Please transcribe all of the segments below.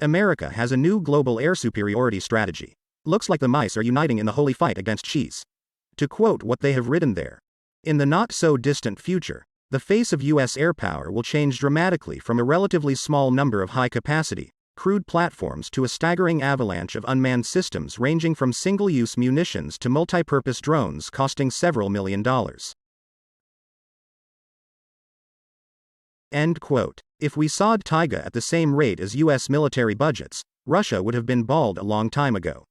America has a new global air superiority strategy. Looks like the mice are uniting in the holy fight against cheese. To quote what they have written there, in the not-so-distant future, the face of U.S. air power will change dramatically from a relatively small number of high-capacity, crude platforms to a staggering avalanche of unmanned systems ranging from single-use munitions to multi-purpose drones costing several $1 million. End quote. If we sawed taiga at the same rate as U.S. military budgets, Russia would have been bald a long time ago.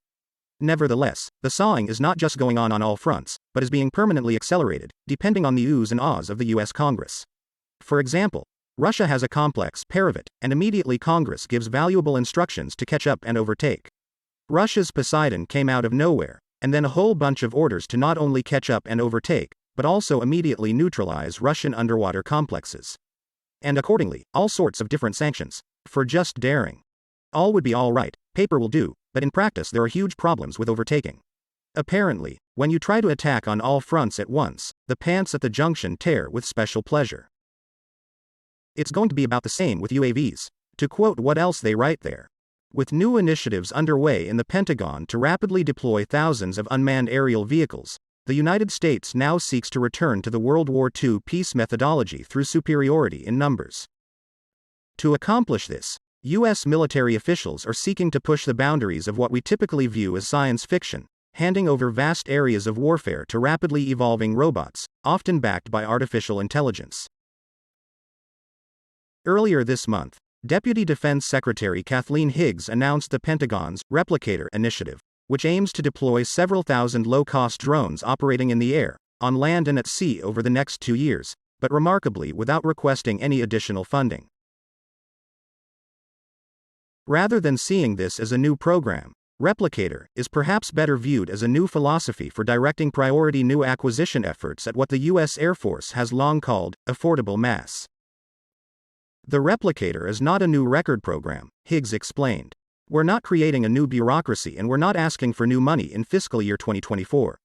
Nevertheless, the sawing is not just going on all fronts, but is being permanently accelerated, depending on the oohs and ahs of the U.S. Congress. For example, Russia has a complex pivot, and immediately Congress gives valuable instructions to catch up and overtake. Russia's Poseidon came out of nowhere, and then a whole bunch of orders to not only catch up and overtake, but also immediately neutralize Russian underwater complexes. And accordingly, all sorts of different sanctions, for just daring. All would be all right, paper will do, but in practice there are huge problems with overtaking. Apparently, when you try to attack on all fronts at once, the pants at the junction tear with special pleasure. It's going to be about the same with UAVs. To quote what else they write there. With new initiatives underway in the Pentagon to rapidly deploy thousands of unmanned aerial vehicles, the United States now seeks to return to the World War II peace methodology through superiority in numbers. To accomplish this, U.S. military officials are seeking to push the boundaries of what we typically view as science fiction, handing over vast areas of warfare to rapidly evolving robots, often backed by artificial intelligence. Earlier this month, Deputy Defense Secretary Kathleen Higgs announced the Pentagon's Replicator initiative, which aims to deploy several thousand low-cost drones operating in the air, on land and at sea over the next 2 years, but remarkably without requesting any additional funding. Rather than seeing this as a new program, Replicator is perhaps better viewed as a new philosophy for directing priority new acquisition efforts at what the U.S. Air Force has long called affordable mass. The Replicator is not a new record program, Higgs explained. We're not creating a new bureaucracy and we're not asking for new money in fiscal year 2024.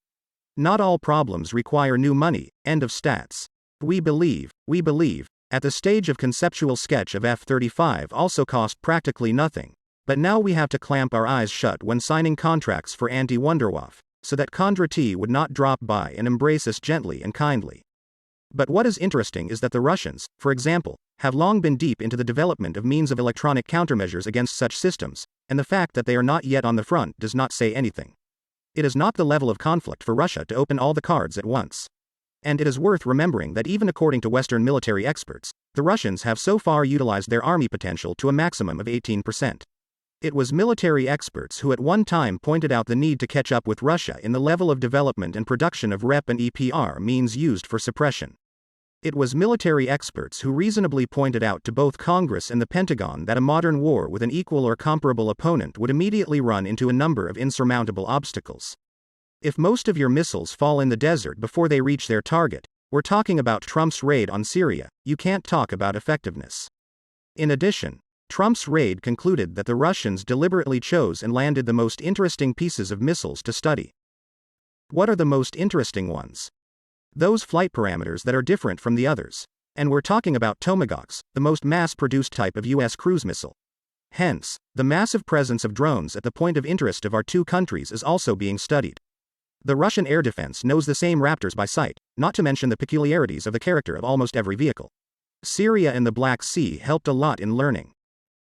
Not all problems require new money, end of stats. We believe, at the stage of conceptual sketch of F-35 also cost practically nothing, but now we have to clamp our eyes shut when signing contracts for anti-Wunderwaffe, so that Condra T would not drop by and embrace us gently and kindly. But what is interesting is that the Russians, for example, have long been deep into the development of means of electronic countermeasures against such systems, and the fact that they are not yet on the front does not say anything. It is not the level of conflict for Russia to open all the cards at once. And it is worth remembering that even according to Western military experts, the Russians have so far utilized their army potential to a maximum of 18%. It was military experts who at one time pointed out the need to catch up with Russia in the level of development and production of REP and EPR means used for suppression. It was military experts who reasonably pointed out to both Congress and the Pentagon that a modern war with an equal or comparable opponent would immediately run into a number of insurmountable obstacles. If most of your missiles fall in the desert before they reach their target, we're talking about Trump's raid on Syria, you can't talk about effectiveness. In addition, Trump's raid concluded that the Russians deliberately chose and landed the most interesting pieces of missiles to study. What are the most interesting ones? Those flight parameters that are different from the others. And we're talking about Tomahawks, the most mass-produced type of U.S. cruise missile. Hence, the massive presence of drones at the point of interest of our two countries is also being studied. The Russian air defense knows the same Raptors by sight, not to mention the peculiarities of the character of almost every vehicle. Syria and the Black Sea helped a lot in learning.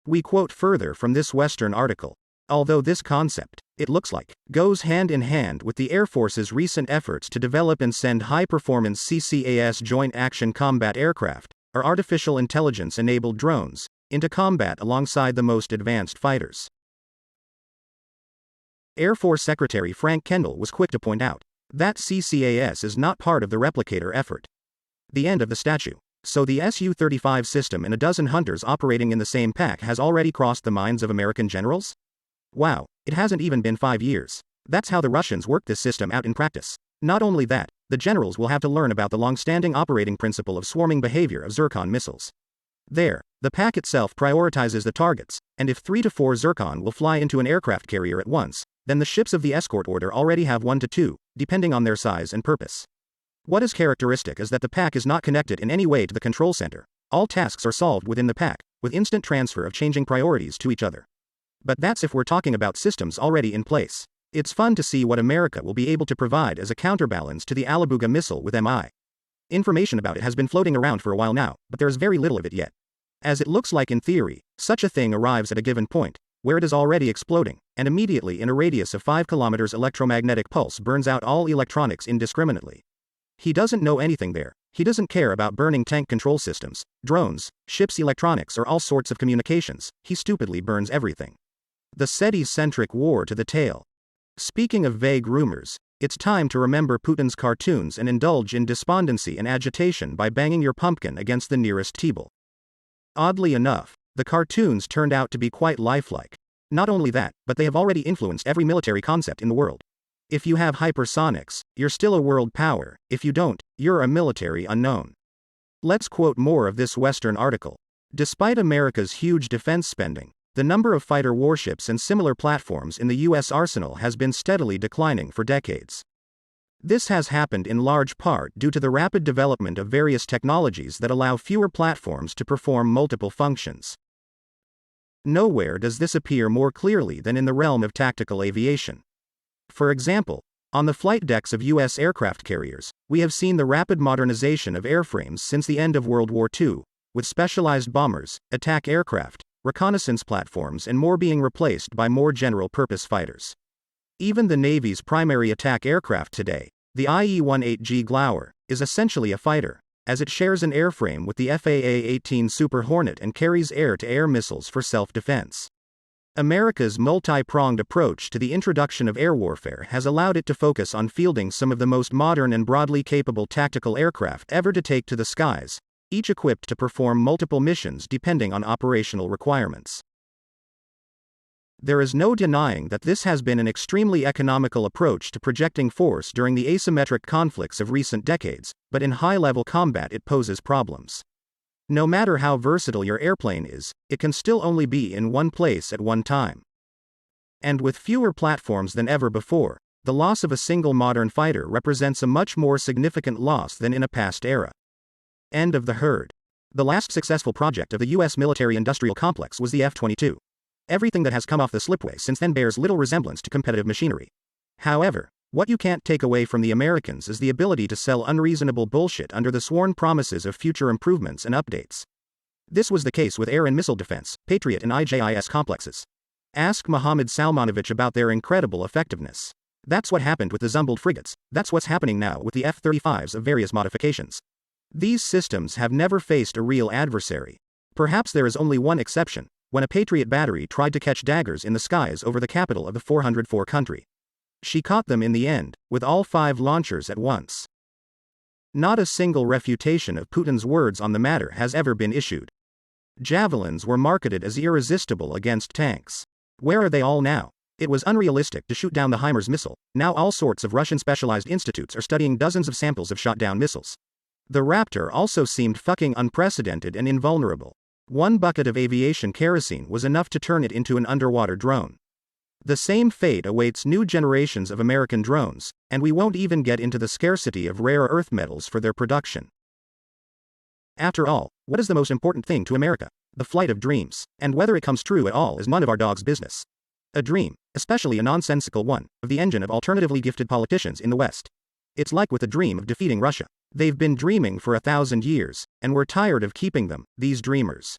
We quote further from this Western article. Although this concept, it looks like, goes hand in hand with the Air Force's recent efforts to develop and send high-performance CCAS Joint Action Combat Aircraft, or artificial intelligence-enabled drones, into combat alongside the most advanced fighters. Air Force Secretary Frank Kendall was quick to point out that CCAS is not part of the Replicator effort. The end of the statue. So the Su-35 system and a dozen hunters operating in the same pack has already crossed the minds of American generals? Wow, it hasn't even been 5 years. That's how the Russians work this system out in practice. Not only that, the generals will have to learn about the long-standing operating principle of swarming behavior of Zircon missiles. There, the pack itself prioritizes the targets, and if 3 to 4 Zircon will fly into an aircraft carrier at once, then the ships of the escort order already have 1 to 2, depending on their size and purpose. What is characteristic is that the pack is not connected in any way to the control center. All tasks are solved within the pack, with instant transfer of changing priorities to each other. But that's if we're talking about systems already in place. It's fun to see what America will be able to provide as a counterbalance to the Alabuga missile with MI. Information about it has been floating around for a while now, but there's very little of it yet. As it looks like in theory, such a thing arrives at a given point, where it is already exploding, and immediately in a radius of 5 kilometers electromagnetic pulse burns out all electronics indiscriminately. He doesn't know anything there. He doesn't care about burning tank control systems, drones, ships' electronics, or all sorts of communications. He stupidly burns everything. The SETI-centric war to the tail. Speaking of vague rumors, it's time to remember Putin's cartoons and indulge in despondency and agitation by banging your pumpkin against the nearest table. Oddly enough, the cartoons turned out to be quite lifelike. Not only that, but they have already influenced every military concept in the world. If you have hypersonics, you're still a world power. If you don't, you're a military unknown. Let's quote more of this Western article. Despite America's huge defense spending, the number of fighter warships and similar platforms in the U.S. arsenal has been steadily declining for decades. This has happened in large part due to the rapid development of various technologies that allow fewer platforms to perform multiple functions. Nowhere does this appear more clearly than in the realm of tactical aviation. For example, on the flight decks of U.S. aircraft carriers, we have seen the rapid modernization of airframes since the end of World War II, with specialized bombers, attack aircraft, reconnaissance platforms, and more being replaced by more general-purpose fighters. Even the Navy's primary attack aircraft today, the IE-18G Glower, is essentially a fighter, as it shares an airframe with the FAA-18 Super Hornet and carries air-to-air missiles for self-defense. America's multi-pronged approach to the introduction of air warfare has allowed it to focus on fielding some of the most modern and broadly capable tactical aircraft ever to take to the skies, each equipped to perform multiple missions depending on operational requirements. There is no denying that this has been an extremely economical approach to projecting force during the asymmetric conflicts of recent decades, but in high-level combat it poses problems. No matter how versatile your airplane is, it can still only be in one place at one time. And with fewer platforms than ever before, the loss of a single modern fighter represents a much more significant loss than in a past era. End of the herd. The last successful project of the U.S. military-industrial complex was the F-22. Everything that has come off the slipway since then bears little resemblance to competitive machinery. However, what you can't take away from the Americans is the ability to sell unreasonable bullshit under the sworn promises of future improvements and updates. This was the case with air and missile defense, Patriot and IJIS complexes. Ask Mohammad Salmanovich about their incredible effectiveness. That's what happened with the Zumwalt frigates. That's what's happening now with the F-35s of various modifications. These systems have never faced a real adversary. Perhaps there is only one exception, when a Patriot battery tried to catch daggers in the skies over the capital of the 404 country. She caught them in the end, with all 5 launchers at once. Not a single refutation of Putin's words on the matter has ever been issued. Javelins were marketed as irresistible against tanks. Where are they all now? It was unrealistic to shoot down the HIMARS missile. Now all sorts of Russian specialized institutes are studying dozens of samples of shot-down missiles. The Raptor also seemed fucking unprecedented and invulnerable. 1 bucket of aviation kerosene was enough to turn it into an underwater drone. The same fate awaits new generations of American drones, and we won't even get into the scarcity of rare earth metals for their production. After all, what is the most important thing to America? The flight of dreams, and whether it comes true at all is none of our dog's business. A dream, especially a nonsensical one, of the engine of alternatively gifted politicians in the West. It's like with the dream of defeating Russia. They've been dreaming for 1,000 years, and we're tired of keeping them, these dreamers.